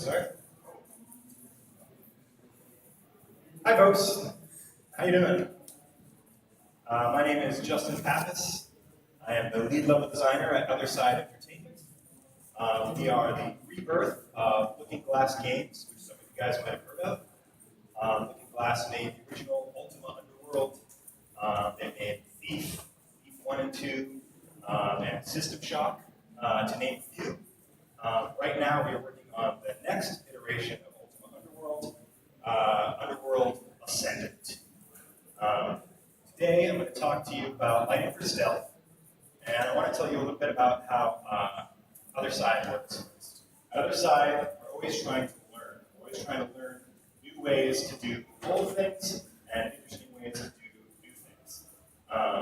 Start. Hi, folks. How you doing? My name is Justin Pappas. I am the lead level designer at OtherSide Entertainment. We are the rebirth of Looking Glass Games, which some of you guys might have heard of. Looking Glass made the original Ultima Underworld. They made Thief 1 and 2, and System Shock, to name a few. Right now, we are working on the next iteration of Ultima Underworld, Underworld Ascendant. Today, I'm going to talk to you about lighting for stealth, and I want to tell you a little bit about how OtherSide works. At OtherSide, we're always trying to learn new ways to do old things and interesting ways to do new things.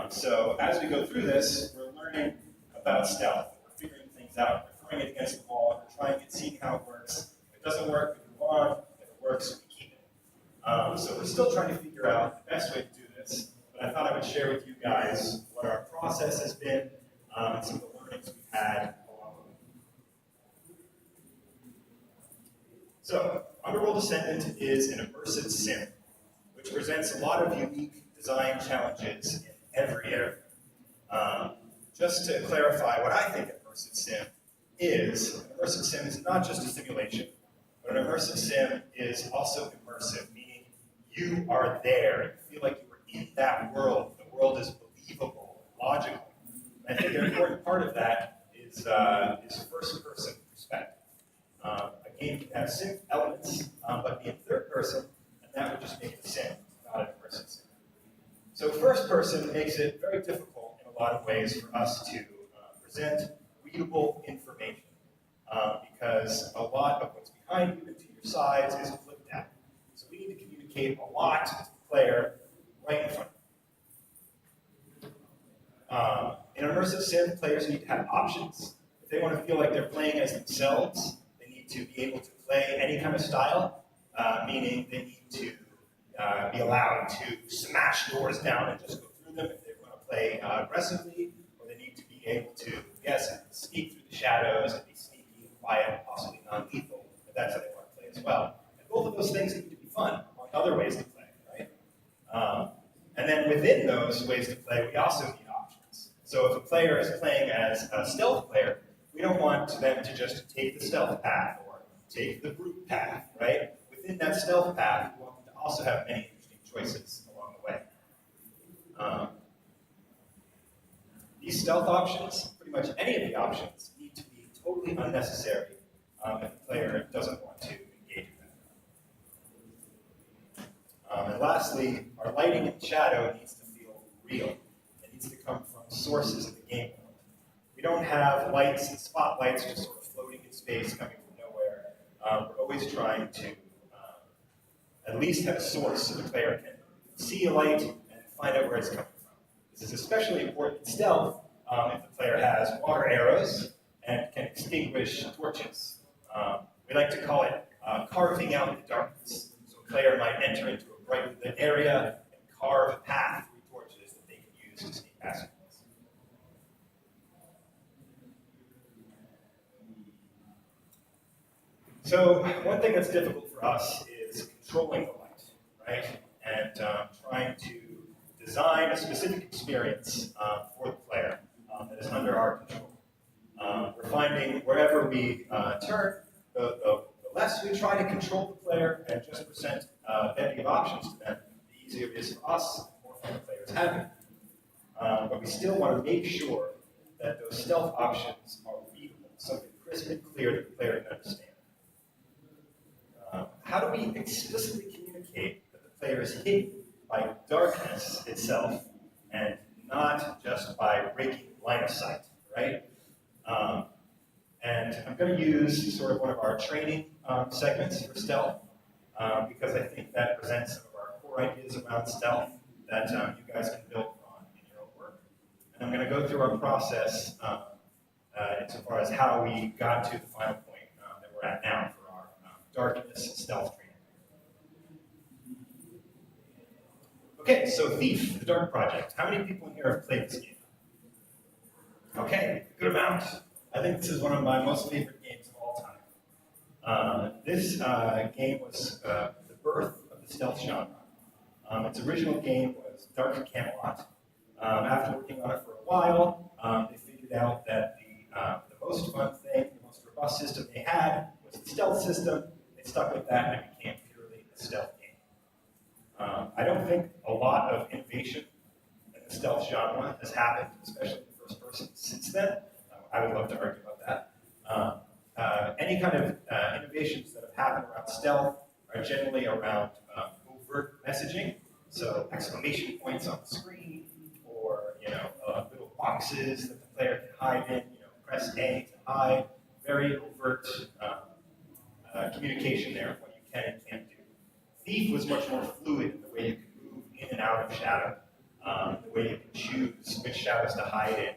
So as we go through this, we're learning about stealth. We're figuring things out. We're throwing it against the wall. We're trying it, seeing how it works. If it doesn't work, we move on. If it works, we keep it. So we're still trying to figure out the best way to do this. But I thought I would share with you guys what our process has been and some of the learnings we've had along the way. So, Underworld Ascendant is an immersive sim, which presents a lot of unique design challenges in every area. Just to clarify what I think an immersive sim is not just a simulation, but an immersive sim is also immersive, meaning you are there, you feel like you were in that world. The world is believable, logical. And I think an important part of that is first-person perspective. A game can have sim elements, but be in third person, and that would just make it a sim, not an immersive sim. So first person makes it very difficult in a lot of ways for us to present readable information, because a lot of what's behind you and to your sides is flipped out. So we need to communicate a lot to the player right in front of them. In immersive sim, players need to have options. If they want to feel like they're playing as themselves, they need to be able to play any kind of style, meaning they need to be allowed to smash doors down and just go through them if they want to play aggressively, or they need to be able to, sneak through the shadows and be sneaky, quiet, possibly non-lethal, if that's how they want to play as well. And both of those things need to be fun, among other ways to play, right? And then within those ways to play, we also need options. So if a player is playing as a stealth player, we don't want them to just take the stealth path or take the brute path, right? Within that stealth path, we want them to also have many interesting choices along the way. These stealth options, pretty much any of the options, need to be totally unnecessary if the player doesn't want to engage with them. And lastly, our lighting and shadow needs to feel real. It needs to come from sources of the game world. We don't have lights and spotlights just sort of floating in space coming from nowhere. We're always trying to at least have a source so the player can see a light and find out where it's coming from. This is especially important in stealth if the player has water arrows and can extinguish torches. We like to call it carving out the darkness. So a player might enter into a bright lit area and carve a path through torches that they can use to sneak past things. So one thing that's difficult for us is controlling the light, right? And trying to design a specific experience for the player that is under our control. We're finding wherever we turn, the less we try to control the player and just present plenty of options to them, the easier it is for us, the more fun the players have. But we still want to make sure that those stealth options are readable, something crisp and clear that the player can understand. How do we explicitly communicate that the player is hidden by darkness itself and not just by breaking line of sight, right? And I'm going to use sort of one of our training segments for stealth because I think that presents some of our core ideas around stealth that you guys can build on in your own work. And I'm going to go through our process insofar as how we got to the final point that we're at now for our darkness stealth training. Okay, so Thief, the Dark Project. How many people in here have played this game? Okay, good amount. I think this is one of my most favorite games of all time. This game was the birth of the stealth genre. Its original game was Dark Camelot. After working on it for a while, they figured out that the most fun thing, the most robust system they had was the stealth system. They stuck with that and it became purely a stealth game. I don't think a lot of innovation in the stealth genre has happened, especially in the first person, since then. I would love to argue about that. Any kind of innovations that have happened around stealth are generally around overt messaging, so exclamation points on the screen, or little boxes that the player can hide in. Press A to hide. Very overt communication there of what you can and can't do. Thief was much more fluid in the way you can move in and out of shadow, the way you can choose which shadows to hide in,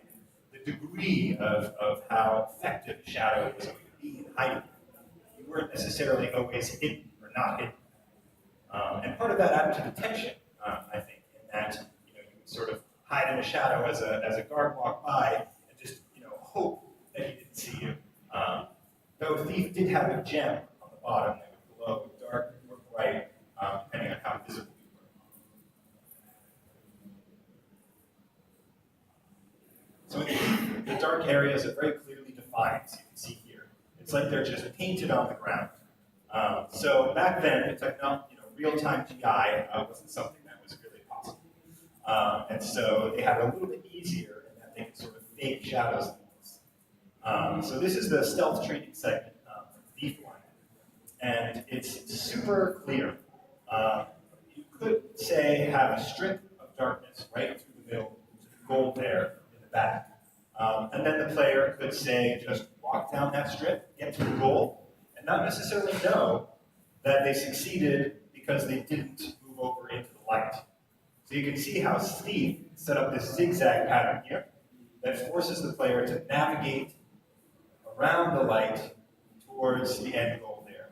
the degree of how effective shadow was going to be in hiding. You weren't necessarily always hidden or not hidden. And part of that added to the tension, I think, in that you would sort of hide in a shadow as a guard walked by and just hope that he didn't see you. Though Thief did have a gem on the bottom that would glow dark or bright, depending on how visible you were. So the dark areas are very clearly defined, as you can see here. It's like they're just painted on the ground. So back then, the technology, real-time GI wasn't something that was really possible. And so they had it a little bit easier in that they could sort of fake shadows. So this is the stealth training segment from Thief One, and it's super clear. You could say have a strip of darkness right through the middle to the goal there in the back. And then the player could say just walk down that strip, get to the goal, and not necessarily know that they succeeded because they didn't move over into the light. So you can see how Thief set up this zigzag pattern here that forces the player to navigate around the light towards the end goal there.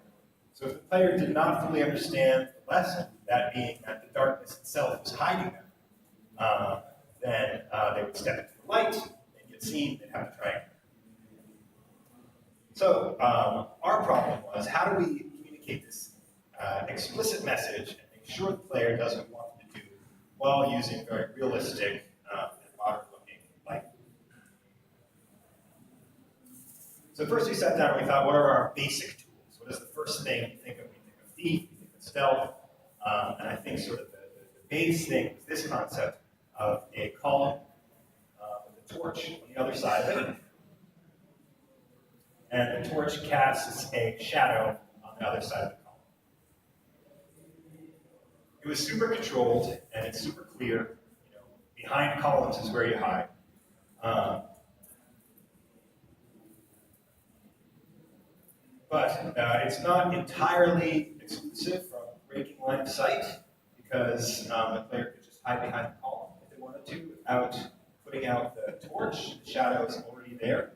So if the player did not fully understand the lesson, that being that the darkness itself was hiding them, then they would step into the light and get seen and have to try again. So our problem was, how do we communicate this explicit message and make sure the player does what we want them to do while using very realistic and modern-looking light? So first we sat down and we thought, what are our basic tools? What is the first thing you think of? We think of Thief, we think of stealth, and I think sort of the base thing is this concept of a column with a torch on the other side of it. And the torch casts a shadow on the other side of the column. It was super controlled and it's super clear. Behind columns is where you hide. But it's not entirely exclusive from breaking line of sight, because the player could just hide behind the column if they wanted to without putting out the torch. The shadow is already there.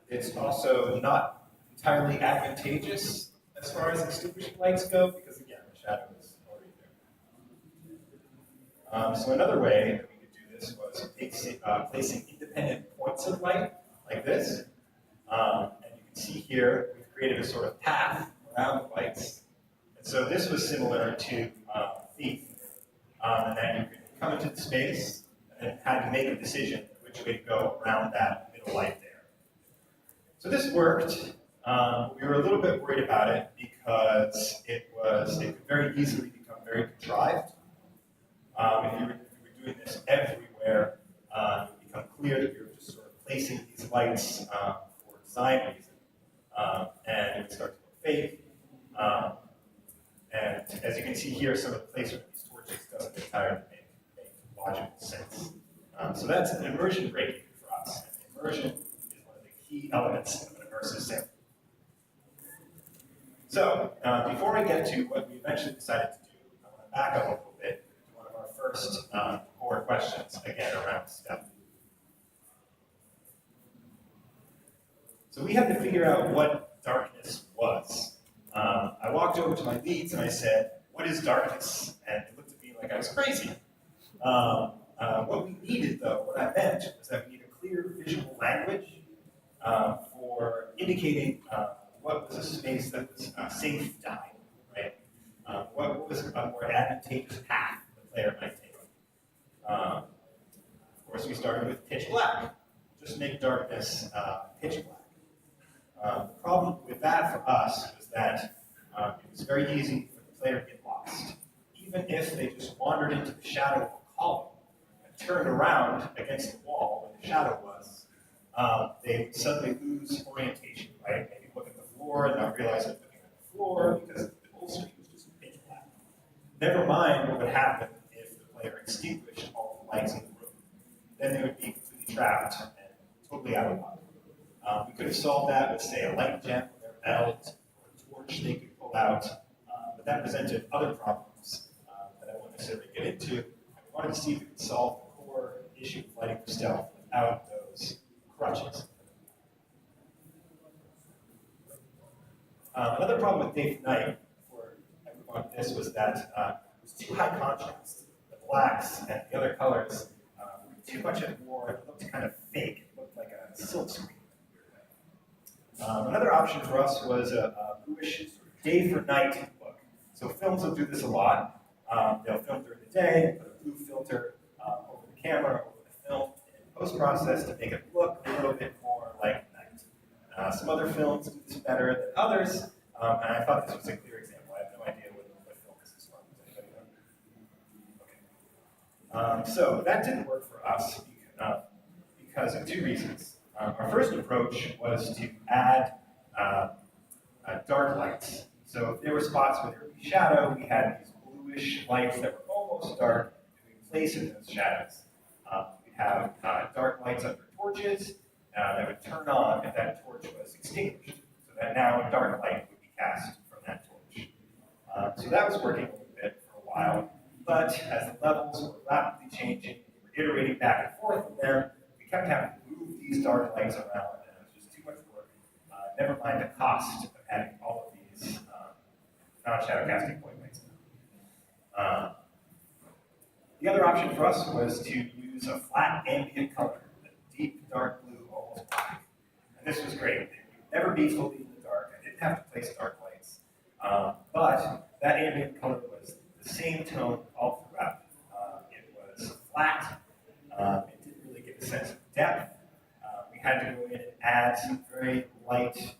It's also not entirely advantageous as far as extinguishing lights go, because again, the shadow is already there. So another way that we could do this was placing independent points of light, like this. And you can see here, we've created a sort of path around the lights. And so this was similar to Thief, and then you could come into the space and then had to make a decision which way to go around that middle light there. So this worked. We were a little bit worried about it because it could very easily become very contrived. If you were doing this everywhere, it would become clear that you were just sort of placing these lights for design reason, and it would start to look fake. And as you can see here, some of the placement of these torches doesn't entirely make logical sense. So that's an immersion breaking for us. And immersion is one of the key elements of an immersive sim. So before I get to what we eventually decided to do, I want to back up a little bit to one of our first core questions, again, around stealth. So we had to figure out what darkness was. I walked over to my leads and I said, what is darkness? And they looked at me like I was crazy. What we needed, though, what I meant was that we need a clear visual language indicating what was a space that was safe to hide, right? What was a more advantageous path the player might take. Of course, we started with pitch black. Just make darkness pitch black. The problem with that for us was that it was very easy for the player to get lost. Even if they just wandered into the shadow of a column and turned around against the wall where the shadow was, they would suddenly lose orientation, right? Maybe look at the floor and not realize they're looking at the floor because the whole screen was just pitch black. Never mind what would happen if the player extinguished all the lights in the room. Then they would be completely trapped and totally out of luck. We could have solved that with, say, a light gem or their belt or a torch they could pull out, but that presented other problems that I won't necessarily get into. And we wanted to see if we could solve the core issue of lighting for stealth without those crutches. Another problem with day to night, before I move on to this, was that it was too high contrast. The blacks and the other colors were too much at war. It looked kind of fake. It looked like a silk screen. Another option for us was a bluish day for night look. So films will do this a lot. They'll film during the day, put a blue filter over the camera, over the film, in post-process to make it look a little bit more like night. Some other films do this better than others, and I thought this was a clear example. I have no idea what film this is from. Does anybody know? Okay. So that didn't work for us because of two reasons. Our first approach was to add dark lights. So if there were spots where there would be shadow, we had these bluish lights that were almost dark to replace in those shadows. We'd have dark lights under torches that would turn on if that torch was extinguished. So that now a dark light would be cast from that torch. So that was working a little bit for a while, but as the levels were rapidly changing, we were iterating back and forth with them, we kept having to move these dark lights around, and it was just too much work. Never mind the cost of adding all of these non-shadow casting point lights. The other option for us was to use a flat ambient color, a deep dark blue, almost black. And this was great. It would never be fully in the dark. I didn't have to place dark lights. But that ambient color was the same tone all throughout. It was flat. It didn't really give a sense of depth. We had to go in and add some very light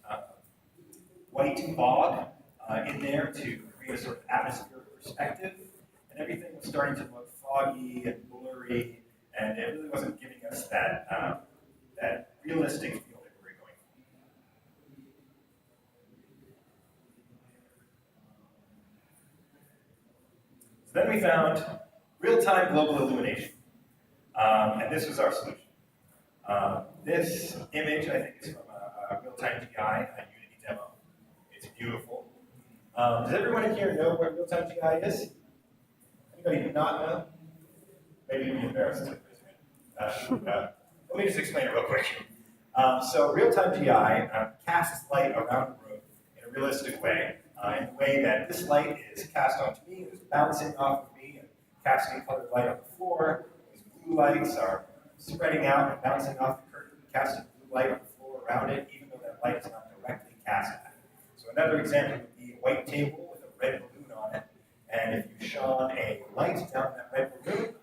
white fog in there to create a sort of atmospheric perspective. And everything was starting to look foggy and blurry, and it really wasn't giving us that, that realistic feel that we were going for. So then we found real-time global illumination, and this was our solution. This image, I think, is from a real-time GI, a Unity demo. It's beautiful. Does everyone in here know what real-time GI is? Anybody not know? Maybe you'd be embarrassed to raise your hand. Let me just explain it real quick. So real-time GI casts light around the room in a realistic way, in the way that this light is cast onto me, it's bouncing off of me and casting colored light on the floor. These blue lights are spreading out and bouncing off the curtain, casting blue light on the floor around it, even though that light is not directly cast at it. So another example would be a white table with a red balloon on it, and if you shone a light down that red balloon,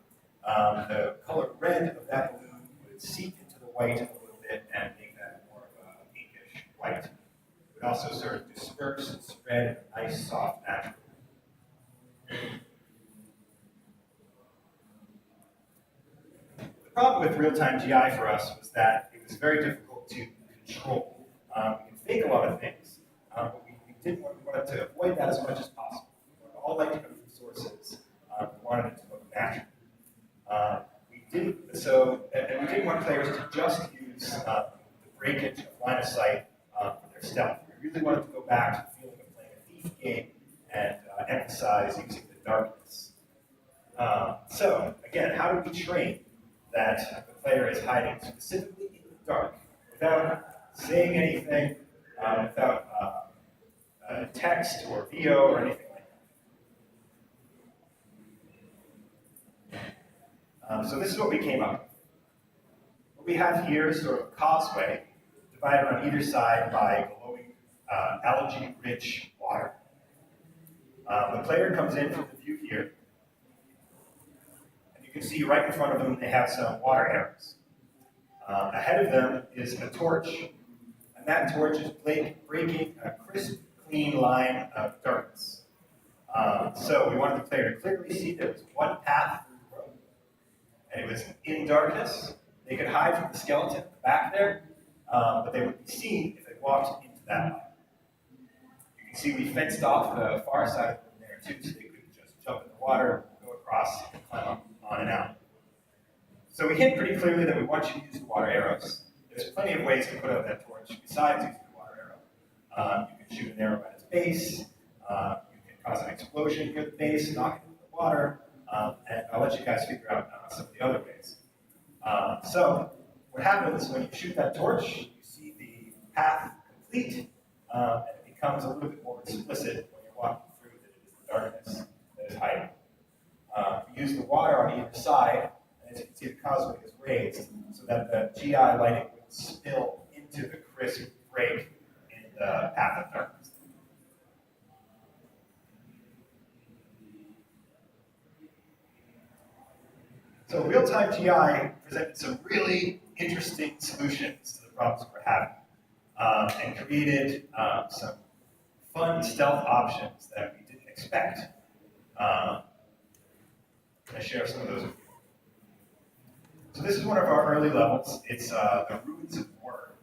the color red of that balloon would seep into the white a little bit and make that more of a pinkish white. It would also sort of disperse and spread in a nice, soft, natural way. The problem with real-time GI for us was that it was very difficult to control. We can fake a lot of things, but we wanted to avoid that as much as possible. We would all like to go from sources. We wanted it to look natural. We didn't want players to just use the breakage of line of sight for their stealth. We really wanted to go back to the feeling of playing a thief game and emphasize using the darkness. So, again, how do we train that the player is hiding specifically in the dark without saying anything, without text or VO or anything like that? So this is what we came up with. What we have here is sort of a causeway divided on either side by glowing algae-rich water. The player comes in from the view here, and you can see right in front of them they have some water arrows. Ahead of them is a torch, and that torch is breaking a crisp, clean line of darkness. So we wanted the player to clearly see there was one path through the road, and it was in darkness. They could hide from the skeleton at the back there, but they would be seen if they walked into that line. You can see we fenced off the far side of the room there too, so they couldn't just jump in the water, go across, and climb up, on and out. So we hint pretty clearly that we want you to use the water arrows. There's plenty of ways to put out that torch besides using the water arrow. You can shoot an arrow at its base. You can cause an explosion near the base, knock it into the water, and I'll let you guys figure out some of the other ways. So what happens when you shoot that torch, you see the path complete, and it becomes a little bit more explicit when you're walking through that it is the darkness that is hiding. We use the water on either side, and as you can see, the causeway is raised so that the GI lighting will spill into the crisp break in the path of darkness. So real-time GI presented some really interesting solutions to the problems we're having, and created some fun stealth options that we didn't expect. I'm going to share some of those with you. So this is one of our early levels. It's the Ruins of War.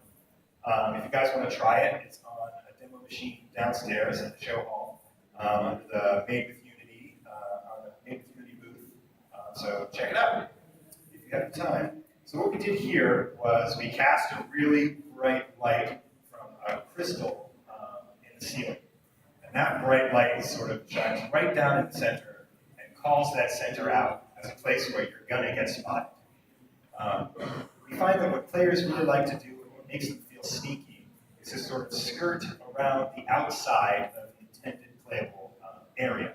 If you guys want to try it, it's on a demo machine downstairs in the show hall under the Made with Unity, on the Made with Unity booth. So check it out if you have the time. So what we did here was we cast a really bright light from a crystal in the ceiling. And that bright light sort of shines right down in the center and calls that center out as a place where you're going to get spotted. We find that what players really like to do and what makes them feel sneaky is to sort of skirt around the outside of the intended playable area.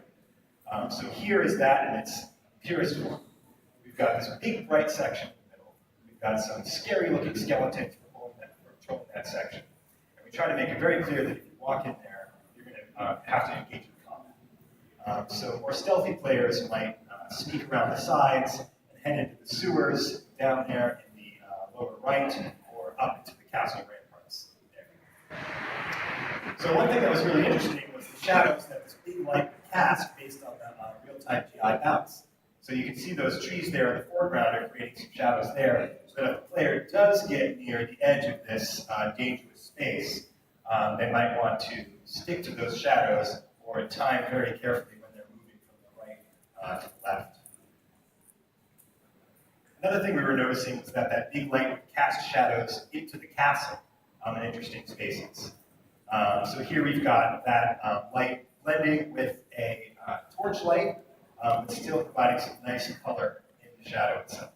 So here is that in its purest form. We've got this big bright section in the middle. We've got some scary looking skeletons patrolling that section. And we try to make it very clear that if you walk in there, you're going to have to engage in combat. So more stealthy players might sneak around the sides and head into the sewers down there in the lower right or up into the castle ramparts there. So one thing that was really interesting was the shadows that this big light would cast based on the real-time GI bounce. So you can see those trees there in the foreground are creating some shadows there, so that if a player does get near the edge of this dangerous space, they might want to stick to those shadows or time very carefully when they're moving from the right to the left. Another thing we were noticing was that big light would cast shadows into the castle in interesting spaces. So here we've got that light blending with a torch light, but still providing some nice color in the shadow itself.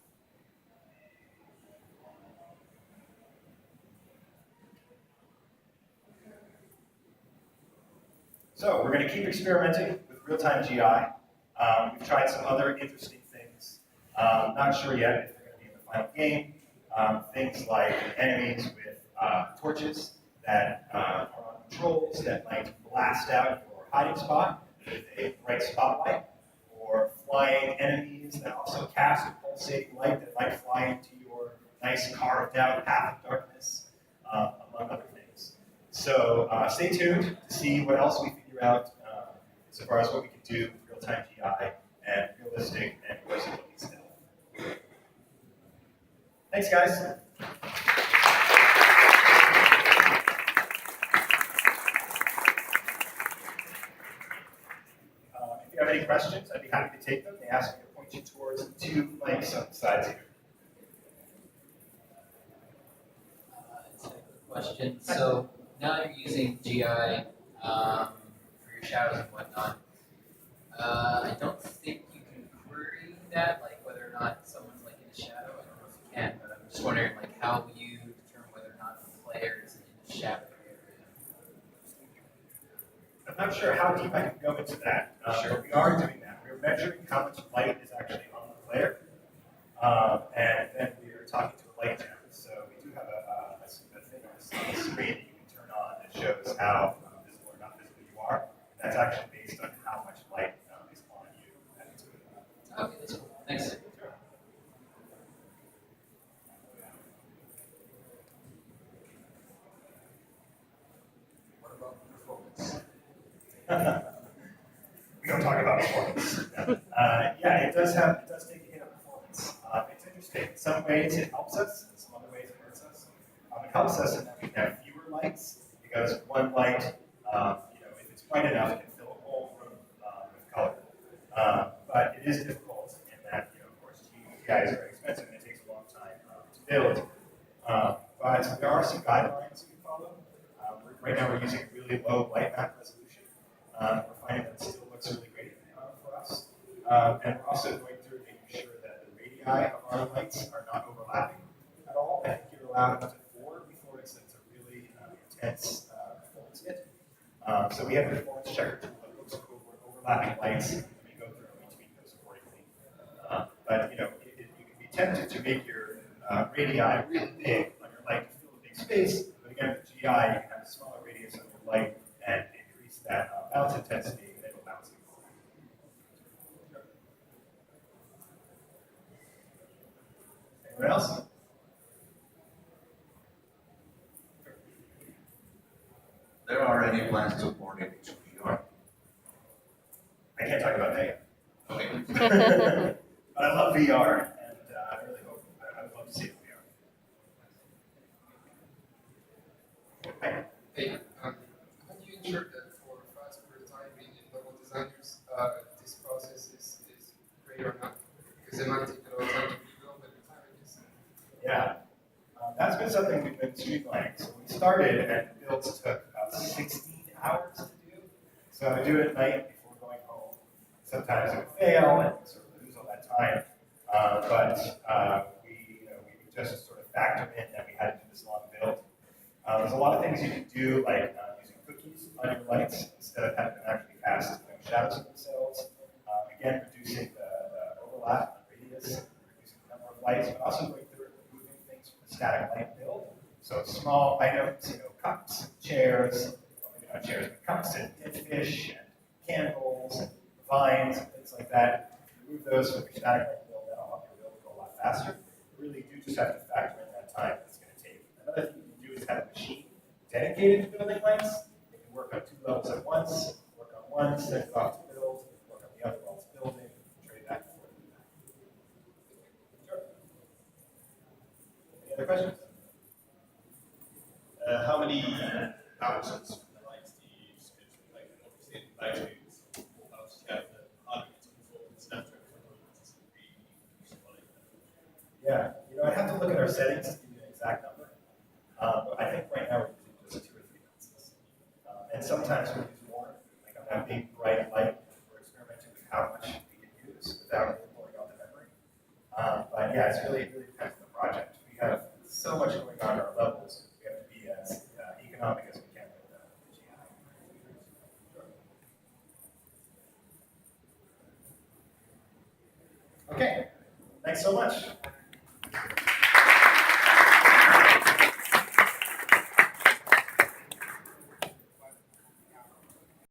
So we're going to keep experimenting with real-time GI. We've tried some other interesting things. Not sure yet if they're going to be in the final game. Things like enemies with torches that are on controls that might blast out your hiding spot with a bright spotlight, or flying enemies that also cast a pulsating light that might fly into your nice carved out path of darkness, among other things. So stay tuned to see what else we figure out as far as what we can do with real-time GI and realistic and versatility stealth. Thanks, guys. If you have any questions, I'd be happy to take them. They ask me to point you towards the two mics on the sides here. It's a good question. So now that you're using GI for your shadows and whatnot, I don't think you can query that, like whether or not someone's like in a shadow. I don't know if you can, but I'm just wondering, like, how will you determine whether or not the player is in the shadow area? I'm not sure how deep I can go into that, but we are doing that. We're measuring how much light is actually on the player, and then we are talking to a light channel. So we do have a thing on the lights on the screen that you can turn on that shows how visible or not visible you are. That's actually based on how much light is on you. Okay, that's cool. Thanks. Sure. What about performance? We don't talk about performance. Yeah, it does take a hit on performance. It's interesting. In some ways it helps us, in some other ways it hurts us. It helps us in that we can have fewer lights because one light, if it's bright enough, can fill a whole room with color. But it is difficult in that, of course, GI is very expensive and it takes a long time to build. But there are some guidelines we follow. Right now we're using really low light map resolution. We're finding that it still looks really great for us. And we're also going through making sure that the radii of our lights are not overlapping at all. I think you're allowed up to 4 before it's a really intense performance hit. So we have a performance checker tool that looks over overlapping lights, and we go through and we tweak those accordingly. But you can be tempted to make your radii really big on your light to fill a big space. But again, with GI, you can have a smaller radius on your light and increase that bounce intensity, and it'll bounce even more. Sure. Anyone else? Sure. There are any plans to port it to VR? I can't talk about that yet. Okay. But I love VR, and I really hope I would love to see it in VR. Hi. Hey, how do you ensure that for fast prototyping and level designers, this process is great or not? Because it might take a lot of time to rebuild, but the time it is. Yeah, that's been something we've been streamlining. So we started, and builds took about 16 hours to do. So I would do it at night before going home. Sometimes it would fail, and sort of lose all that time. But we would just sort of factor in that we had to do this long build. There's a lot of things you can do, like using cookies on your lights instead of having them actually cast shadows of themselves. Again, reducing the overlap on radius, reducing the number of lights, but also going through and removing things from the static light build. So small items, cups, chairs, well, maybe not chairs, but cups and dead fish and candles and vines and things like that. Remove those from your static light build, that'll help your build go a lot faster. You really do just have to factor in that time that it's going to take. Another thing you can do is have a machine dedicated to building lights. You can work on 2 levels at once, work on one, send it off to build, work on the other while it's building, trade back and forth. Sure. Any other questions? How many thousands of lights do you use? Like, obviously, light speeds, how to get the arguments of performance network to be useful. Yeah, I'd have to look at our settings to give you an exact number. But I think right now we're using just 2 or 3 lenses. And sometimes we use more, like on that big bright light, we're experimenting with how much we can use without really pulling out the memory. But yeah, it really depends on the project. We have so much going on in our levels, we have to be as economic as we can with the GI. Sure. Okay, thanks so much.